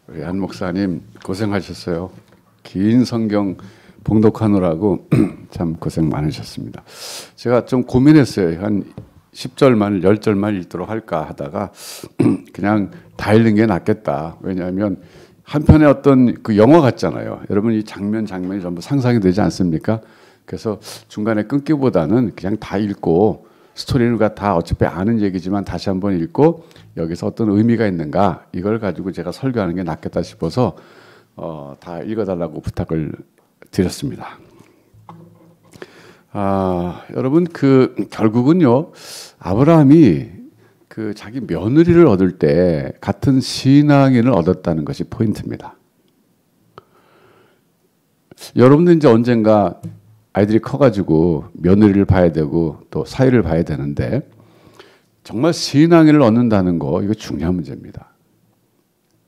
우리 한 목사님 고생하셨어요. 긴 성경 봉독하느라고 참 고생 많으셨습니다. 제가 좀 고민했어요. 한 10절만 10절만 읽도록 할까 하다가 그냥 다 읽는 게 낫겠다. 왜냐하면 한편의 어떤 그 영화 같잖아요. 여러분 이 장면이 전부 상상이 되지 않습니까? 그래서 중간에 끊기보다는 그냥 다 읽고 스토리는 다 어차피 아는 얘기지만 다시 한번 읽고 여기서 어떤 의미가 있는가 이걸 가지고 제가 설교하는 게 낫겠다 싶어서 다 읽어달라고 부탁을 드렸습니다. 여러분 결국은요 아브라함이 자기 며느리를 얻을 때 같은 신앙인을 얻었다는 것이 포인트입니다. 여러분도 이제 언젠가 아이들이 커가지고 며느리를 봐야 되고 또 사위를 봐야 되는데 정말 신앙인을 얻는다는 거 이거 중요한 문제입니다.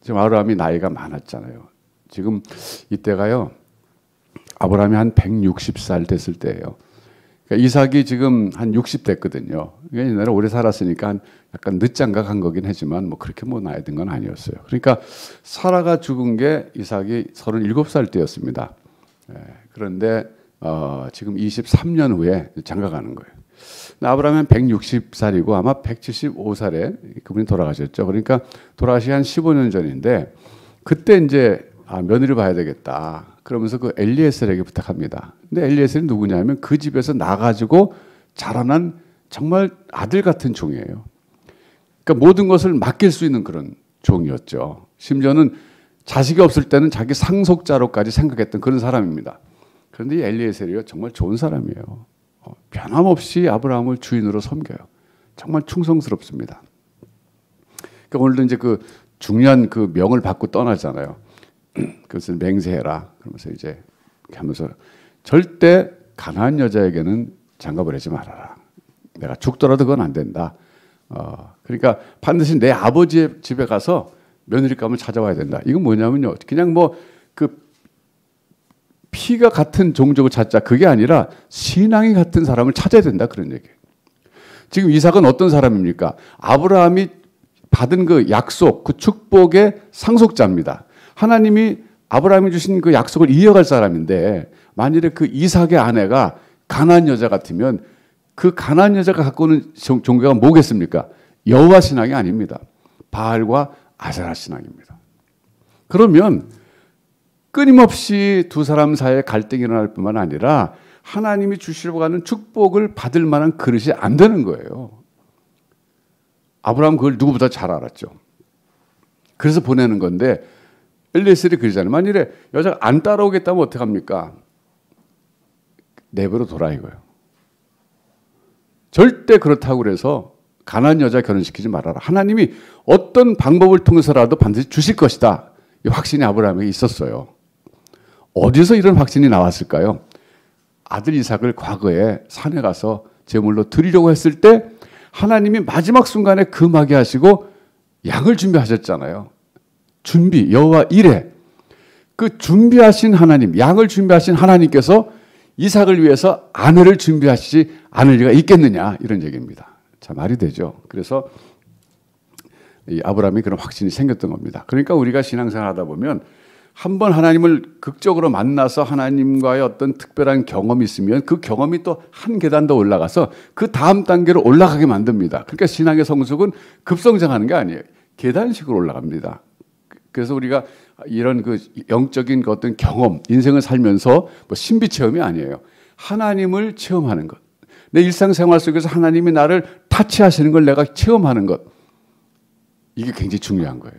지금 아브라함이 나이가 많았잖아요. 지금 이때가요 아브라함이 한 160살 됐을 때예요. 그러니까 이삭이 지금 한 60 됐거든요. 옛날에 오래 살았으니까 약간 늦장가간 거긴 하지만 뭐 그렇게 뭐 나이 든 건 아니었어요. 그러니까 사라가 죽은 게 이삭이 37살 때였습니다. 그런데 지금 23년 후에 장가가는 거예요. 아브라함이 한 160살이고 아마 175살에 그분이 돌아가셨죠. 그러니까 돌아가시기 한 15년 전인데 그때 이제 며느리 봐야 되겠다. 그러면서 그 엘리에셀에게 부탁합니다. 근데 엘리에셀이 누구냐면 그 집에서 나가지고 자라난 정말 아들 같은 종이에요. 그러니까 모든 것을 맡길 수 있는 그런 종이었죠. 심지어는 자식이 없을 때는 자기 상속자로까지 생각했던 그런 사람입니다. 그런데 이 엘리에셀이요 정말 좋은 사람이에요. 변함없이 아브라함을 주인으로 섬겨요. 정말 충성스럽습니다. 그러니까 오늘도 이제 그 중요한 그 명을 받고 떠나잖아요. 그것을 맹세해라. 그러면서 이제 하면서 절대 가난한 여자에게는 장가보내지 하지 말아라. 내가 죽더라도 그건 안 된다. 그러니까 반드시 내 아버지의 집에 가서 며느리감을 찾아와야 된다. 이건 뭐냐면요. 그냥 뭐 피가 같은 종족을 찾자 그게 아니라 신앙이 같은 사람을 찾아야 된다 그런 얘기예요. 지금 이삭은 어떤 사람입니까? 아브라함이 받은 그 약속, 그 축복의 상속자입니다. 하나님이 아브라함이 주신 그 약속을 이어갈 사람인데 만일에 그 이삭의 아내가 가나안 여자 같으면 그 가나안 여자가 갖고 오는 종교가 뭐겠습니까? 여호와 신앙이 아닙니다. 바알과 아세라 신앙입니다. 그러면 끊임없이 두 사람 사이에 갈등이 일어날 뿐만 아니라 하나님이 주시려고 하는 축복을 받을 만한 그릇이 안 되는 거예요. 아브라함은 그걸 누구보다 잘 알았죠. 그래서 보내는 건데 엘리에셀이 그러잖아요. 만일에 여자가 안 따라오겠다면 어떡합니까? 내버려 둬라 이거예요. 절대 그렇다고 그래서 가난한 여자 결혼시키지 말아라. 하나님이 어떤 방법을 통해서라도 반드시 주실 것이다. 이 확신이 아브라함에게 있었어요. 어디서 이런 확신이 나왔을까요? 아들 이삭을 과거에 산에 가서 제물로 드리려고 했을 때 하나님이 마지막 순간에 금하게 하시고 양을 준비하셨잖아요. 준비, 여호와 이레. 그 준비하신 하나님, 양을 준비하신 하나님께서 이삭을 위해서 아내를 준비하시지 않을 리가 있겠느냐 이런 얘기입니다. 자, 말이 되죠. 그래서 이 아브라함이 그런 확신이 생겼던 겁니다. 그러니까 우리가 신앙생활 하다 보면 한번 하나님을 극적으로 만나서 하나님과의 어떤 특별한 경험이 있으면 그 경험이 또 한 계단 더 올라가서 그 다음 단계로 올라가게 만듭니다. 그러니까 신앙의 성숙은 급성장하는 게 아니에요. 계단식으로 올라갑니다. 그래서 우리가 이런 그 영적인 어떤 경험, 인생을 살면서 뭐 신비 체험이 아니에요. 하나님을 체험하는 것. 내 일상생활 속에서 하나님이 나를 타치하시는 걸 내가 체험하는 것. 이게 굉장히 중요한 거예요.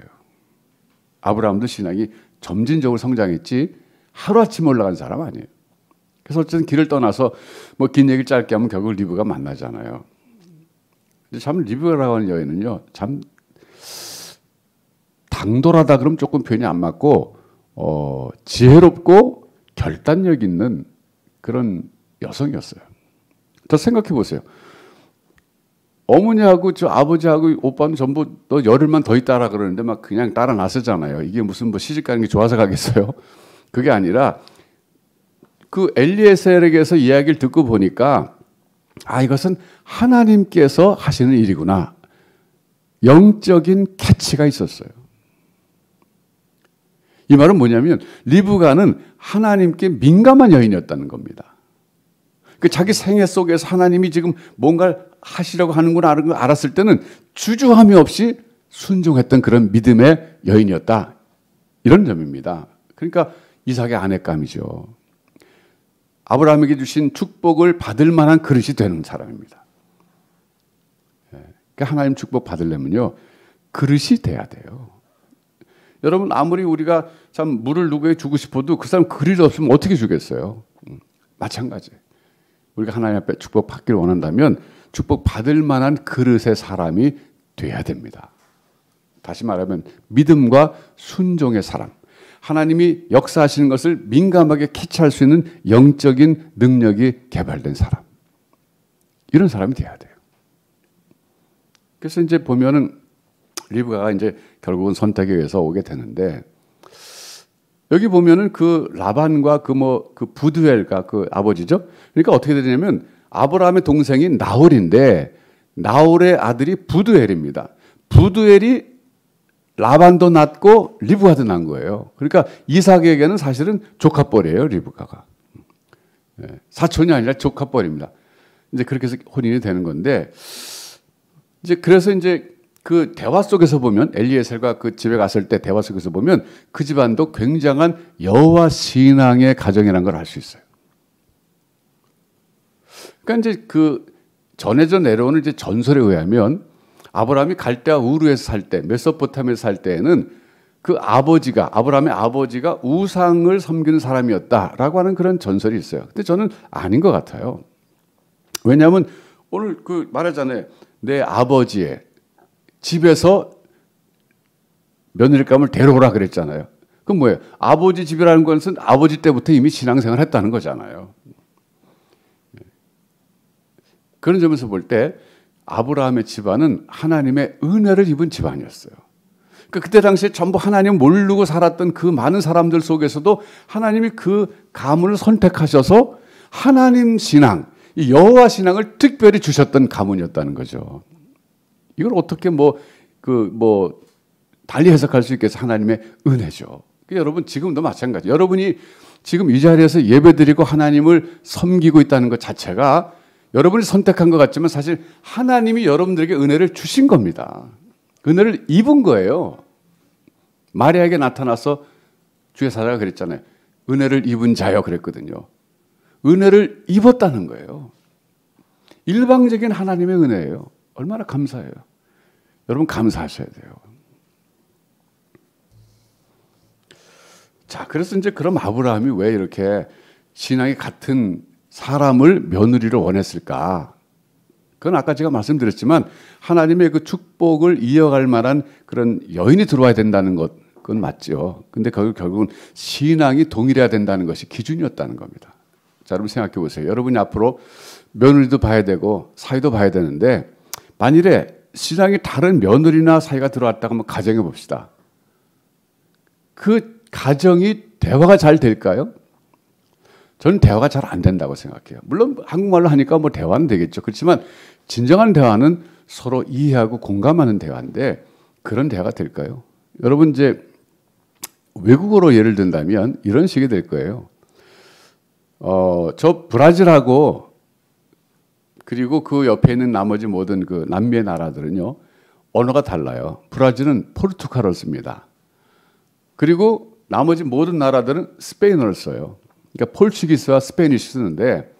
아브라함도 신앙이 점진적으로 성장했지 하루아침에 올라간 사람 아니에요. 그래서 어쨌든 길을 떠나서 뭐 긴 얘기를 짧게 하면 결국 리브가 만나잖아요. 근데 참 리브라고 하는 여인은요. 참 당돌하다 그러면 조금 표현이 안 맞고 지혜롭고 결단력 있는 그런 여성이었어요. 더 생각해 보세요. 어머니하고 저 아버지하고 오빠는 전부 너 열흘만 더 있다라 그러는데 막 그냥 따라 나서잖아요. 이게 무슨 뭐 시집 가는 게 좋아서 가겠어요? 그게 아니라 그 엘리에셀에게서 이야기를 듣고 보니까 이것은 하나님께서 하시는 일이구나. 영적인 캐치가 있었어요. 이 말은 뭐냐면 리브가는 하나님께 민감한 여인이었다는 겁니다. 그 자기 생애 속에서 하나님이 지금 뭔가를 하시려고 하는구나 알았을 때는 주저함이 없이 순종했던 그런 믿음의 여인이었다. 이런 점입니다. 그러니까 이삭의 아내감이죠. 아브라함에게 주신 축복을 받을 만한 그릇이 되는 사람입니다. 그러니까 하나님 축복 받으려면요, 그릇이 돼야 돼요. 여러분, 아무리 우리가 참 물을 누구에게 주고 싶어도 그 사람 그릇이 없으면 어떻게 주겠어요? 마찬가지. 우리가 하나님 앞에 축복 받기를 원한다면 축복 받을 만한 그릇의 사람이 돼야 됩니다. 다시 말하면 믿음과 순종의 사람. 하나님이 역사하시는 것을 민감하게 캐치할 수 있는 영적인 능력이 개발된 사람. 이런 사람이 돼야 돼요. 그래서 이제 보면은 리브가가 이제 결국은 선택에 의해서 오게 되는데, 여기 보면은 그 라반과 그 부두엘가 그 아버지죠. 그러니까 어떻게 되냐면 아브라함의 동생이 나홀인데 나홀의 아들이 부두엘입니다. 부두엘이 라반도 낳고 리브가도 낳은 거예요. 그러니까 이삭에게는 사실은 조카뻘이에요, 리브가가. 사촌이 아니라 조카뻘입니다. 이제 그렇게 해서 혼인이 되는 건데, 이제 그래서 이제 그 대화 속에서 보면 엘리에셀과 그 집에 갔을 때 대화 속에서 보면 그 집안도 굉장한 여호와 신앙의 가정이라는 걸 알 수 있어요. 그러니까 이제 그 전해져 내려오는 이제 전설에 의하면 아브라함이 갈대아 우르에서 살 때, 메소포타미아에서 살 때에는 그 아버지가, 아브라함의 아버지가 우상을 섬기는 사람이었다라고 하는 그런 전설이 있어요. 근데 저는 아닌 것 같아요. 왜냐하면 오늘 그 말하잖아요. 내 아버지의 집에서 며느리감을 데려오라 그랬잖아요. 그럼 뭐예요? 아버지 집이라는 것은 아버지 때부터 이미 신앙생활을 했다는 거잖아요. 그런 점에서 볼 때 아브라함의 집안은 하나님의 은혜를 입은 집안이었어요. 그러니까 그때 당시에 전부 하나님 모르고 살았던 그 많은 사람들 속에서도 하나님이 그 가문을 선택하셔서 하나님 신앙, 이 여호와 신앙을 특별히 주셨던 가문이었다는 거죠. 이걸 어떻게 달리 해석할 수 있겠어요? 하나님의 은혜죠. 그러니까 여러분 지금도 마찬가지. 여러분이 지금 이 자리에서 예배드리고 하나님을 섬기고 있다는 것 자체가 여러분이 선택한 것 같지만 사실 하나님이 여러분들에게 은혜를 주신 겁니다. 은혜를 입은 거예요. 마리아에게 나타나서 주의 사자가 그랬잖아요. 은혜를 입은 자여 그랬거든요. 은혜를 입었다는 거예요. 일방적인 하나님의 은혜예요. 얼마나 감사해요. 여러분 감사하셔야 돼요. 자, 그래서 이제 그럼 아브라함이 왜 이렇게 신앙이 같은 사람을 며느리로 원했을까? 그건 아까 제가 말씀드렸지만 하나님의 그 축복을 이어갈 만한 그런 여인이 들어와야 된다는 것, 그건 맞죠. 근데 결국은 신앙이 동일해야 된다는 것이 기준이었다는 겁니다. 자, 여러분 생각해 보세요. 여러분이 앞으로 며느리도 봐야 되고 사위도 봐야 되는데 만일에 신앙이 다른 며느리나 사위가 들어왔다고 한번 가정해 봅시다. 그 가정이 대화가 잘 될까요? 저는 대화가 잘 안 된다고 생각해요. 물론 한국말로 하니까 뭐 대화는 되겠죠. 그렇지만 진정한 대화는 서로 이해하고 공감하는 대화인데 그런 대화가 될까요? 여러분 이제 외국어로 예를 든다면 이런 식이 될 거예요. 저 브라질하고 그리고 그 옆에 있는 나머지 모든 그 남미의 나라들은요, 언어가 달라요. 브라질은 포르투갈어를 씁니다. 그리고 나머지 모든 나라들은 스페인어를 써요. 그러니까 포르투기스와 스페니쉬 쓰는데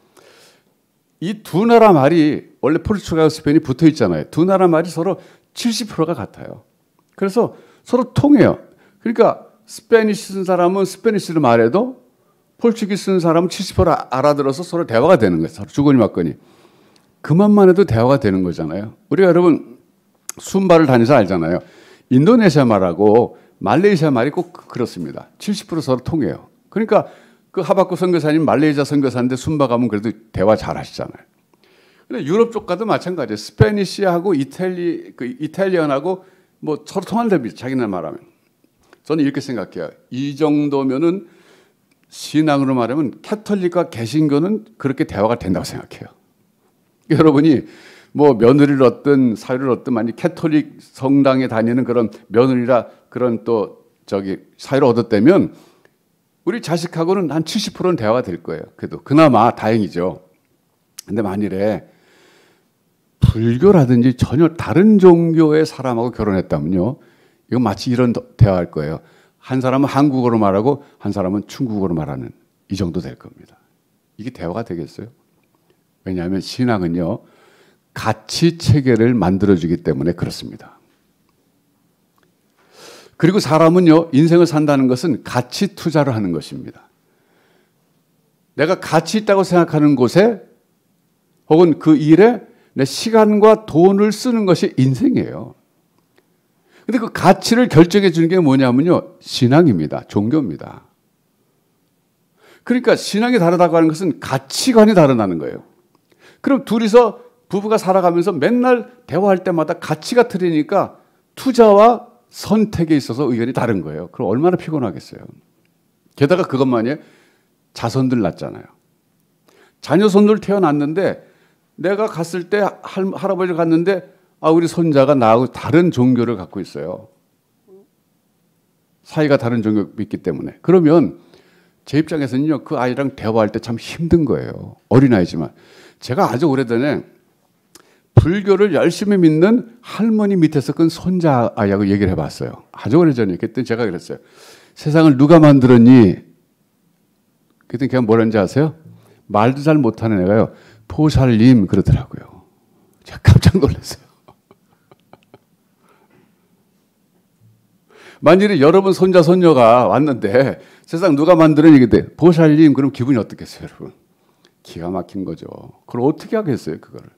이 두 나라 말이 원래 포르투갈과 스페인이 붙어 있잖아요. 두 나라 말이 서로 70%가 같아요. 그래서 서로 통해요. 그러니까 스페니쉬 쓰는 사람은 스페니쉬를 말해도 포르투기스 쓰는 사람은 70% 알아들어서 서로 대화가 되는 거예요. 서로 주거니 받거니. 그만만 해도 대화가 되는 거잖아요. 우리가 여러분 순바를 다니서 알잖아요. 인도네시아 말하고 말레이시아 말이 꼭 그렇습니다. 70% 서로 통해요. 그러니까 그 하박국 선교사님 말레이시아 선교사인데 순바 가면 그래도 대화 잘 하시잖아요. 근데 유럽 쪽 가도 마찬가지예요. 스페니쉬하고 이탈리안하고 뭐 서로 통한답니다. 자기네 말하면. 저는 이렇게 생각해요. 이 정도면은 신앙으로 말하면 캐톨릭과 개신교는 그렇게 대화가 된다고 생각해요. 여러분이 뭐 며느리를 얻든 사위를 얻든 만약 캐톨릭 성당에 다니는 그런 며느리라 그런 또 사유를 얻었다면 우리 자식하고는 한 70%는 대화가 될 거예요. 그래도 그나마 다행이죠. 근데 만일에 불교라든지 전혀 다른 종교의 사람하고 결혼했다면요, 이건 마치 이런 대화할 거예요. 한 사람은 한국어로 말하고 한 사람은 중국어로 말하는, 이 정도 될 겁니다. 이게 대화가 되겠어요? 왜냐하면 신앙은요, 가치 체계를 만들어주기 때문에 그렇습니다. 그리고 사람은요, 인생을 산다는 것은 가치 투자를 하는 것입니다. 내가 가치 있다고 생각하는 곳에 혹은 그 일에 내 시간과 돈을 쓰는 것이 인생이에요. 근데 그 가치를 결정해 주는 게 뭐냐면요, 신앙입니다. 종교입니다. 그러니까 신앙이 다르다고 하는 것은 가치관이 다르다는 거예요. 그럼 둘이서 부부가 살아가면서 맨날 대화할 때마다 가치가 틀리니까 투자와 선택에 있어서 의견이 다른 거예요. 그럼 얼마나 피곤하겠어요. 게다가 그것만이 자손들 낳잖아요. 자녀 손들 태어났는데 내가 갔을 때 할아버지를 갔는데 우리 손자가 나하고 다른 종교를 갖고 있어요. 사이가 다른 종교 믿기 때문에. 그러면 제 입장에서는요, 그 아이랑 대화할 때 참 힘든 거예요. 어린아이지만. 제가 아주 오래전에 불교를 열심히 믿는 할머니 밑에서 큰 손자 아이하고 얘기를 해봤어요. 아주 오래전에. 그때 제가 그랬어요. 세상을 누가 만들었니? 그때 걔가 뭐라는지 아세요? 말도 잘 못하는 애가요, 보살님 그러더라고요. 제가 깜짝 놀랐어요. 만일에 여러분 손자 손녀가 왔는데 세상 누가 만드는 얘기인데 보살님, 그럼 기분이 어떻겠어요, 여러분? 기가 막힌 거죠. 그걸 어떻게 하겠어요, 그거를?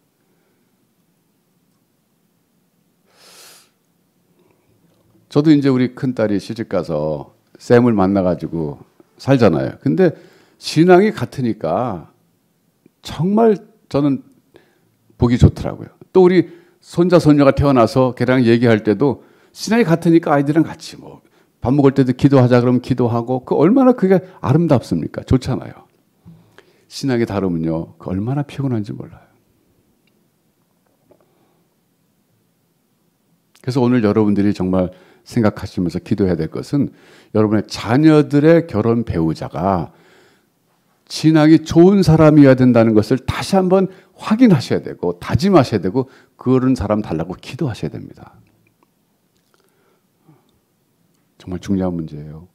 저도 이제 우리 큰딸이 시집가서 쌤을 만나가지고 살잖아요. 근데 신앙이 같으니까 정말 저는 보기 좋더라고요. 또 우리 손자 손녀가 태어나서 걔랑 얘기할 때도 신앙이 같으니까 아이들이랑 같이 뭐 밥 먹을 때도 기도하자 그러면 기도하고, 그 얼마나 그게 아름답습니까? 좋잖아요. 신앙이 다르면요, 그 얼마나 피곤한지 몰라요. 그래서 오늘 여러분들이 정말 생각하시면서 기도해야 될 것은 여러분의 자녀들의 결혼 배우자가 신앙이 좋은 사람이어야 된다는 것을 다시 한번 확인하셔야 되고 다짐하셔야 되고, 그런 사람 달라고 기도하셔야 됩니다. 정말 중요한 문제예요.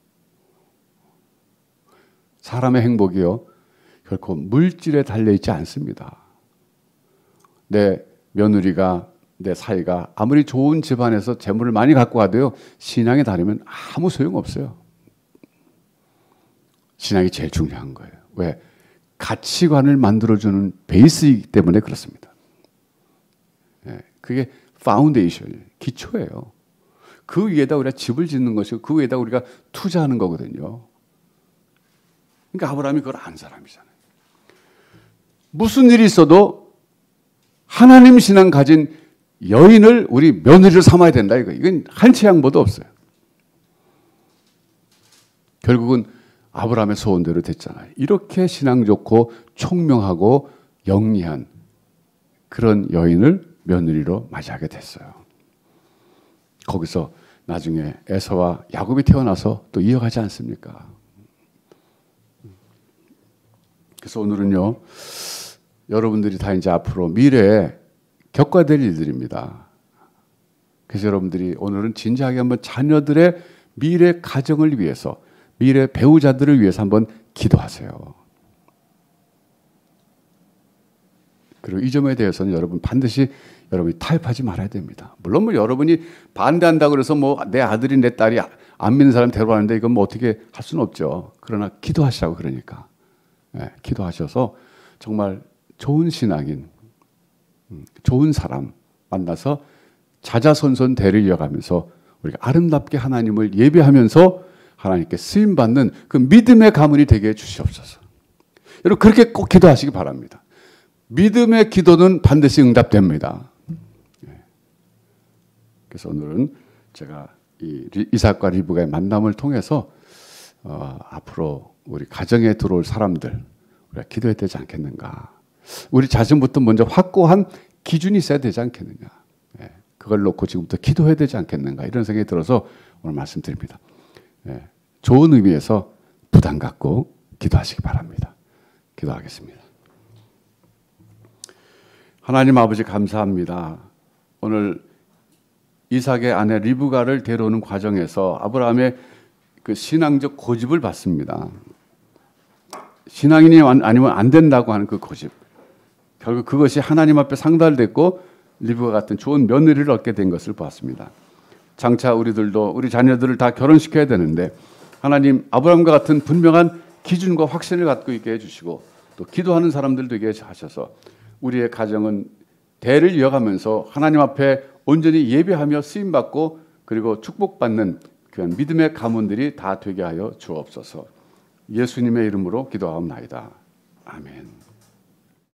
사람의 행복이요, 결코 물질에 달려있지 않습니다. 내 며느리가, 내 사이가 아무리 좋은 집안에서 재물을 많이 갖고 와도요, 신앙이 다르면 아무 소용없어요. 신앙이 제일 중요한 거예요. 왜? 가치관을 만들어주는 베이스이기 때문에 그렇습니다. 그게 파운데이션이에요. 기초예요. 그 위에다 우리가 집을 짓는 것이고 그 위에다 우리가 투자하는 거거든요. 그러니까 아브라함이 그걸 안 사람이잖아요. 무슨 일이 있어도 하나님 신앙 가진 여인을 우리 며느리를 삼아야 된다, 이건 한치 양보도 없어요. 결국은 아브라함의 소원대로 됐잖아요. 이렇게 신앙 좋고 총명하고 영리한 그런 여인을 며느리로 맞이하게 됐어요. 거기서 나중에 에서와 야곱이 태어나서 또 이어가지 않습니까? 그래서 오늘은요, 여러분들이 다 이제 앞으로 미래에 겪어야 될 일들입니다. 그래서 여러분들이 오늘은 진지하게 한번 자녀들의 미래 가정을 위해서, 미래 배우자들을 위해서 한번 기도하세요. 그리고 이 점에 대해서는 여러분 반드시 여러분이 타협하지 말아야 됩니다. 물론 뭐 여러분이 반대한다고 해서 뭐 내 아들이 내 딸이 안 믿는 사람 데려가는데 이건 뭐 어떻게 할 수는 없죠. 그러나 기도하시라고, 그러니까. 기도하셔서 정말 좋은 신앙인, 좋은 사람 만나서 자자손손 대를 이어가면서 우리가 아름답게 하나님을 예배하면서 하나님께 쓰임받는 그 믿음의 가문이 되게 해주시옵소서. 여러분 그렇게 꼭 기도하시기 바랍니다. 믿음의 기도는 반드시 응답됩니다. 그래서 오늘은 제가 이 이삭과 리브가의 만남을 통해서 앞으로 우리 가정에 들어올 사람들 우리가 기도해야 되지 않겠는가. 우리 자신부터 먼저 확고한 기준이 있어야 되지 않겠는가. 그걸 놓고 지금부터 기도해야 되지 않겠는가, 이런 생각이 들어서 오늘 말씀드립니다. 좋은 의미에서 부담 갖고 기도하시기 바랍니다. 기도하겠습니다. 하나님 아버지 감사합니다. 오늘 이삭의 아내 리브가를 데려오는 과정에서 아브라함의 그 신앙적 고집을 봤습니다. 신앙인이 아니면 안 된다고 하는 그 고집. 결국 그것이 하나님 앞에 상달됐고 리브가 같은 좋은 며느리를 얻게 된 것을 보았습니다. 장차 우리들도 우리 자녀들을 다 결혼시켜야 되는데 하나님 아브라함과 같은 분명한 기준과 확신을 갖고 있게 해주시고 또 기도하는 사람들 되게 하셔서 우리의 가정은 대를 이어가면서 하나님 앞에 온전히 예배하며 쓰임받고 그리고 축복받는 그런 믿음의 가문들이 다 되게 하여 주옵소서. 예수님의 이름으로 기도하옵나이다. 아멘.